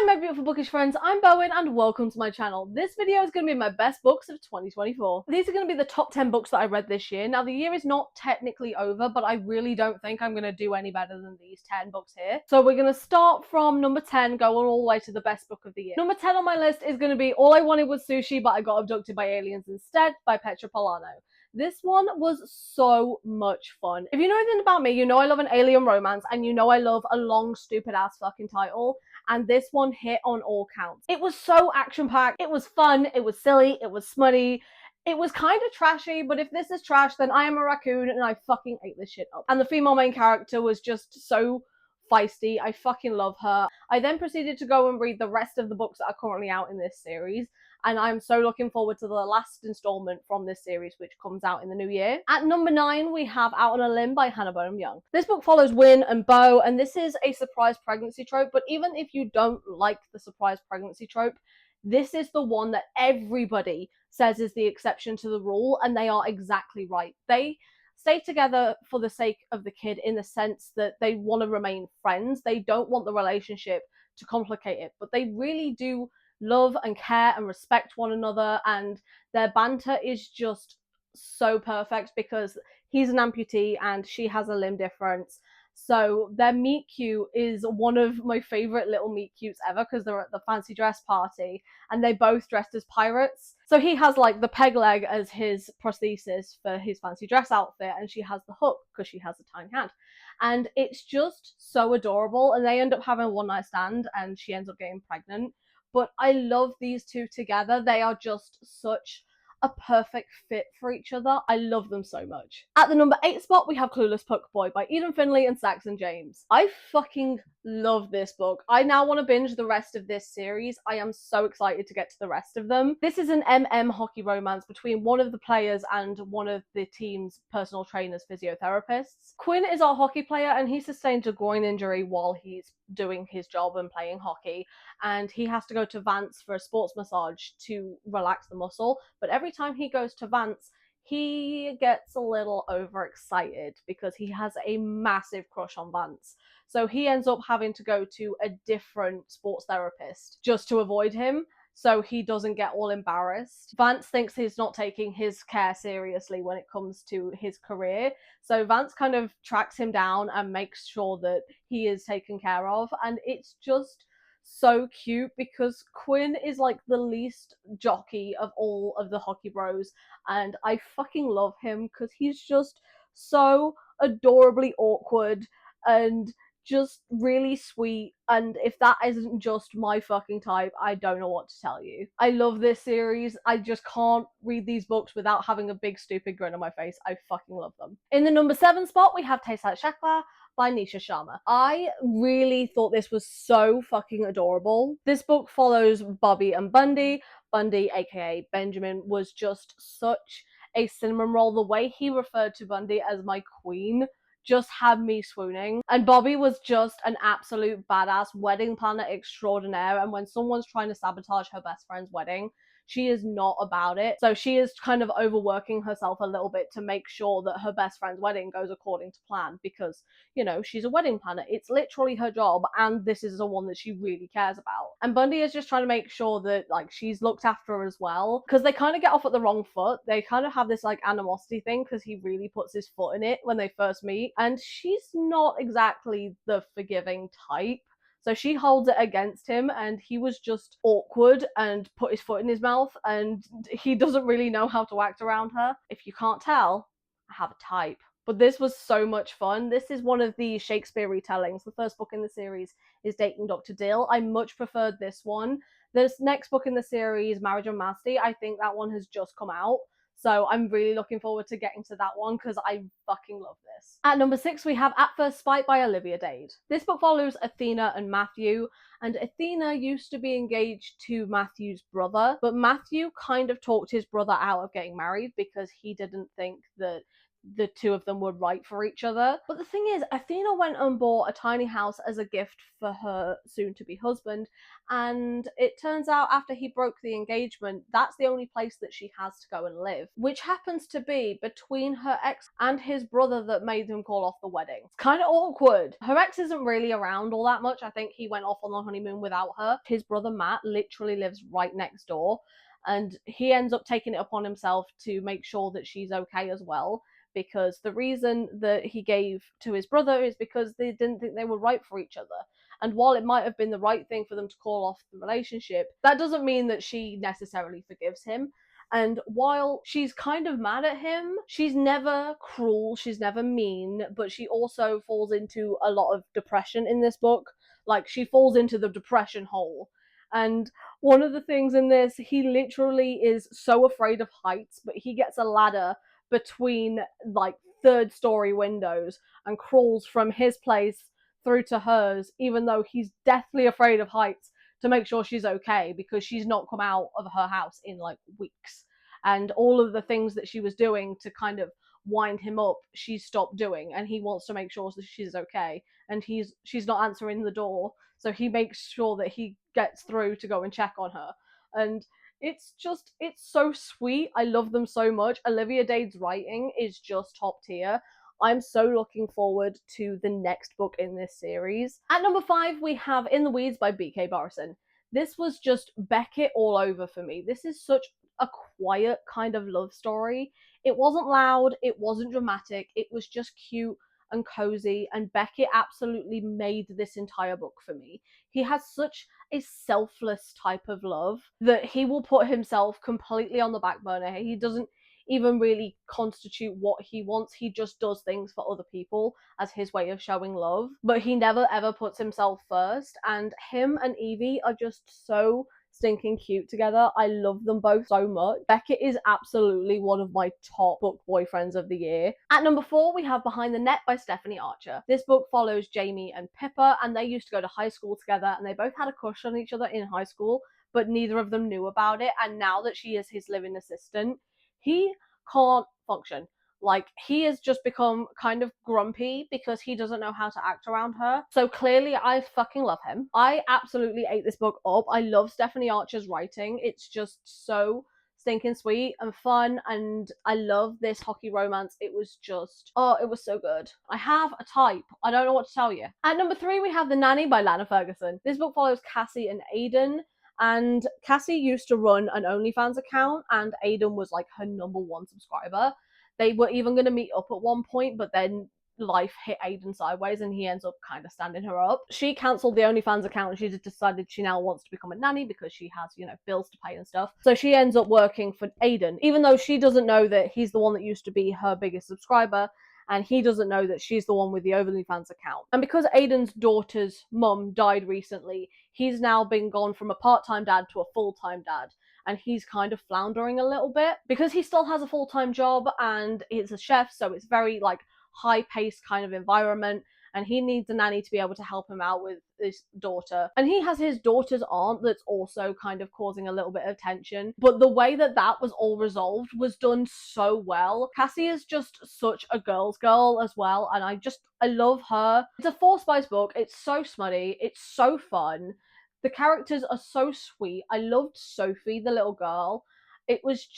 Hi my beautiful bookish friends, I'm Bowen and welcome to my channel. This video is going to be my best books of 2024. These are going to be the top 10 books that I read this year. Now the year is not technically over, but I really don't think I'm going to do any better than these 10 books here. So we're going to start from number 10, going all the way to the best book of the year. Number 10 on my list is going to be All I Wanted Was Sushi But I Got Abducted by Aliens Instead by Petra Polano. This one was so much fun. If you know anything about me, you know I love an alien romance and you know I love a long stupid ass fucking title. And this one hit on all counts. It was so action-packed, it was fun, it was silly, it was smutty, it was kind of trashy, but if this is trash, then I am a raccoon and I fucking ate this shit up. And the female main character was just so feisty. I fucking love her. I then proceeded to go and read the rest of the books that are currently out in this series, and I'm so looking forward to the last installment from this series, which comes out in the new year. At number 9, we have Out on a Limb by Hannah Bonham Young. This book follows Win and Bo, and this is a surprise pregnancy trope, but even if you don't like the surprise pregnancy trope, this is the one that everybody says is the exception to the rule, and they are exactly right. They stay together for the sake of the kid in the sense that they want to remain friends. They don't want the relationship to complicate it, but they really do love and care and respect one another, and their banter is just so perfect because he's an amputee and she has a limb difference. So their meet cute is one of my favourite little meet cutes ever because they're at the fancy dress party and they both dressed as pirates. So he has like the peg leg as his prosthesis for his fancy dress outfit and she has the hook because she has a tiny hand. And it's just so adorable, and they end up having a one night stand and she ends up getting pregnant. But I love these two together. They are just such a perfect fit for each other. I love them so much. At the number 8 spot, we have Clueless Puck Boy by Eden Finley and Saxon James. I fucking love this book. I now want to binge the rest of this series. I am so excited to get to the rest of them. This is an hockey romance between one of the players and one of the team's personal trainers, physiotherapists. Quinn is our hockey player and he sustained a groin injury while he's doing his job and playing hockey, and he has to go to Vance for a sports massage to relax the muscle, but every time he goes to Vance he gets a little overexcited because he has a massive crush on Vance. So he ends up having to go to a different sports therapist just to avoid him, so he doesn't get all embarrassed. Vance thinks he's not taking his care seriously when it comes to his career, so Vance kind of tracks him down and makes sure that he is taken care of, and it's just so cute because Quinn is like the least jockey of all of the hockey bros, and I fucking love him because he's just so adorably awkward and just really sweet, and if that isn't just my fucking type, I don't know what to tell you. I love this series. I just can't read these books without having a big stupid grin on my face. I fucking love them. In the number 7 spot, we have Taysat Shakla by Nisha Sharma. I really thought this was so fucking adorable. This book follows Bobby and Bundy. Bundy, aka Benjamin, was just such a cinnamon roll. The way he referred to Bundy as my queen just had me swooning. And Bobby was just an absolute badass wedding planner extraordinaire, and when someone's trying to sabotage her best friend's wedding, she is not about it. So she is kind of overworking herself a little bit to make sure that her best friend's wedding goes according to plan because, you know, she's a wedding planner. It's literally her job, and this is the one that she really cares about. And Bundy is just trying to make sure that, like, she's looked after as well, because they kind of get off at the wrong foot. They kind of have this, like, animosity thing because he really puts his foot in it when they first meet, and she's not exactly the forgiving type. So she holds it against him, and he was just awkward and put his foot in his mouth, and he doesn't really know how to act around her. If you can't tell, I have a type. But this was so much fun. This is one of the Shakespeare retellings. The first book in the series is Dating Dr. Dill. I much preferred this one. This next book in the series, Marriage Unmasked, I think that one has just come out. So I'm really looking forward to getting to that one because I fucking love this. At number 6, we have At First Spite by Olivia Dade. This book follows Athena and Matthew, and Athena used to be engaged to Matthew's brother, but Matthew kind of talked his brother out of getting married because he didn't think that the two of them were right for each other. But the thing is, Athena went and bought a tiny house as a gift for her soon-to-be husband, and it turns out after he broke the engagement, that's the only place that she has to go and live, which happens to be between her ex and his brother that made him call off the wedding. It's kind of awkward. Her ex isn't really around all that much. I think he went off on the honeymoon without her. His brother Matt literally lives right next door, and he ends up taking it upon himself to make sure that she's okay as well, because the reason that he gave to his brother is because they didn't think they were right for each other. And while it might have been the right thing for them to call off the relationship, that doesn't mean that she necessarily forgives him. And while she's kind of mad at him, she's never cruel, she's never mean, but she also falls into a lot of depression in this book. Like, she falls into the depression hole. And one of the things in this, he literally is so afraid of heights, but he gets a ladder between like third story windows and crawls from his place through to hers, even though he's deathly afraid of heights, to make sure she's okay, because she's not come out of her house in like weeks. And all of the things that she was doing to kind of wind him up, she stopped doing, and he wants to make sure that she's okay. And she's not answering the door, so he makes sure that he gets through to go and check on her. And it's so sweet. I love them so much. Olivia Dade's writing is just top tier. I'm so looking forward to the next book in this series. At number 5, we have In the Weeds by B.K. Borison. This was just Beckett all over for me. This is such a quiet kind of love story. It wasn't loud, it wasn't dramatic, it was just cute and cozy, and Beckett absolutely made this entire book for me. He has such a selfless type of love that he will put himself completely on the back burner. He doesn't even really constitute what he wants. He just does things for other people as his way of showing love, but he never ever puts himself first. And him and Evie are just so stinking cute together. I love them both so much. Beckett is absolutely one of my top book boyfriends of the year. At number 4, we have Behind the Net by Stephanie Archer. This book follows Jamie and Pippa, and they used to go to high school together, and they both had a crush on each other in high school, but neither of them knew about it. And now that she is his living assistant, he can't function. Like, he has just become kind of grumpy because he doesn't know how to act around her. So clearly, I fucking love him. I absolutely ate this book up. I love Stephanie Archer's writing. It's just so stinking sweet and fun, and I love this hockey romance. It was just, oh, it was so good. I have a type. I don't know what to tell you. At number 3, we have The Nanny by Lana Ferguson. This book follows Cassie and Aiden. And Cassie used to run an OnlyFans account, and Aiden was like her #1 subscriber. They were even going to meet up at one point, but then life hit Aiden sideways and he ends up kind of standing her up. She cancelled the OnlyFans account and she just decided she now wants to become a nanny because she has, you know, bills to pay and stuff. So she ends up working for Aiden, even though she doesn't know that he's the one that used to be her biggest subscriber, and he doesn't know that she's the one with the OnlyFans account. And because Aiden's daughter's mum died recently, he's now been gone from a part-time dad to a full-time dad. And he's kind of floundering a little bit because he still has a full-time job and he's a chef, so it's very like high-paced kind of environment, and he needs a nanny to be able to help him out with his daughter. And he has his daughter's aunt that's also kind of causing a little bit of tension. But the way that that was all resolved was done so well. Cassie is just such a girl's girl as well, and I love her. It's a 4 Spice book. It's so smutty. It's so fun. The characters are so sweet. I loved Sophie, the little girl. It was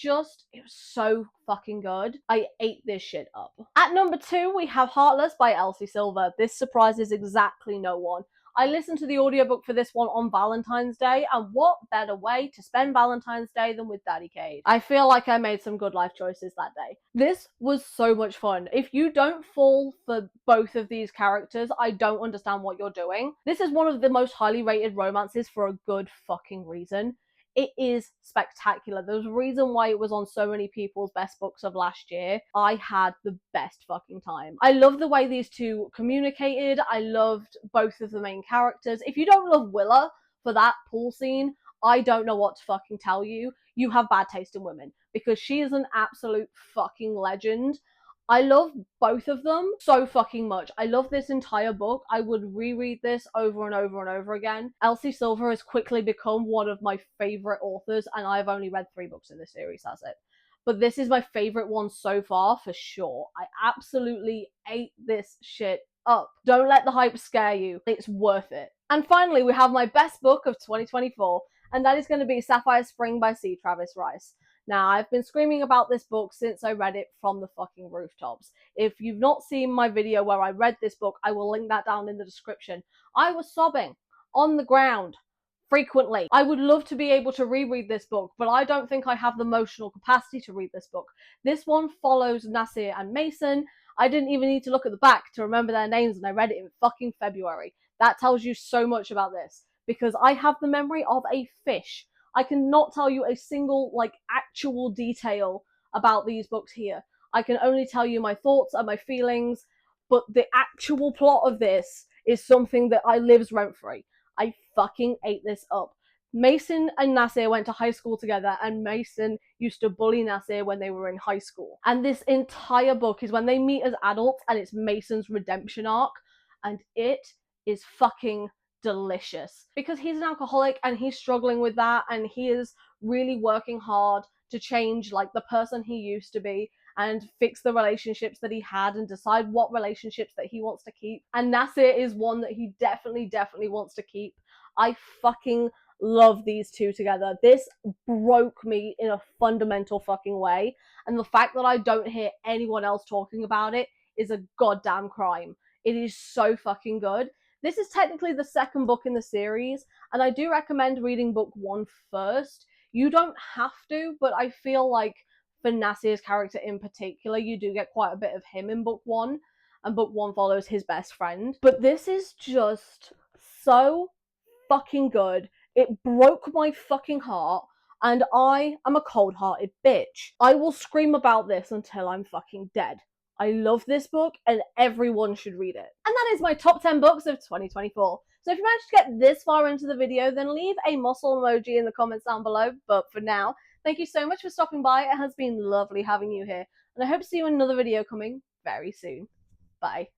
so fucking good. I ate this shit up. At number 2, we have Heartless by Elsie Silver. This surprises exactly no one. I listened to the audiobook for this one on Valentine's Day, and what better way to spend Valentine's Day than with Daddy Cage? I feel like I made some good life choices that day. This was so much fun. If you don't fall for both of these characters, I don't understand what you're doing. This is one of the most highly rated romances for a good fucking reason. It is spectacular. There's a reason why it was on so many people's best books of last year. I had the best fucking time. I love the way these two communicated. I loved both of the main characters. If you don't love Willa for that pool scene, I don't know what to fucking tell you. You have bad taste in women, because she is an absolute fucking legend. I love both of them so fucking much. I love this entire book. I would reread this over and over and over again. Elsie Silver has quickly become one of my favourite authors, and I've only read 3 books in this series, that's it. but this is my favorite one so far for sure. I absolutely ate this shit up. Don't let the hype scare you. It's worth it. And finally, we have my best book of 2024, and that is going to be Sapphire Spring by C. Travis Rice. Now, I've been screaming about this book since I read it from the fucking rooftops. If you've not seen my video where I read this book, I will link that down in the description. I was sobbing on the ground frequently. I would love to be able to reread this book, but I don't think I have the emotional capacity to read this book. This one follows Nasir and Mason. I didn't even need to look at the back to remember their names, and I read it in fucking February. That tells you so much about this, because I have the memory of a fish. I cannot tell you a single, actual detail about these books here. I can only tell you my thoughts and my feelings, but the actual plot of this is something that I lives rent-free. I fucking ate this up. Mason and Nasir went to high school together, and Mason used to bully Nasir when they were in high school. And this entire book is when they meet as adults, and it's Mason's redemption arc, and it is fucking delicious. Because he's an alcoholic and he's struggling with that, and he is really working hard to change the person he used to be and fix the relationships that he had and decide what relationships that he wants to keep. And Nasir is one that he definitely wants to keep. I fucking love these two together. This broke me in a fundamental fucking way, and the fact that I don't hear anyone else talking about it is a goddamn crime. It is so fucking good. This is technically the second book in the series, and I do recommend reading book 1 first. You don't have to, but I feel like for Nasir's character in particular, you do get quite a bit of him in book 1, and book 1 follows his best friend. But this is just so fucking good. It broke my fucking heart, and I am a cold-hearted bitch. I will scream about this until I'm fucking dead. I love this book, and everyone should read it. And that is my top 10 books of 2024. So if you managed to get this far into the video, then leave a muscle emoji in the comments down below. But for now, thank you so much for stopping by. It has been lovely having you here, and I hope to see you in another video coming very soon. Bye.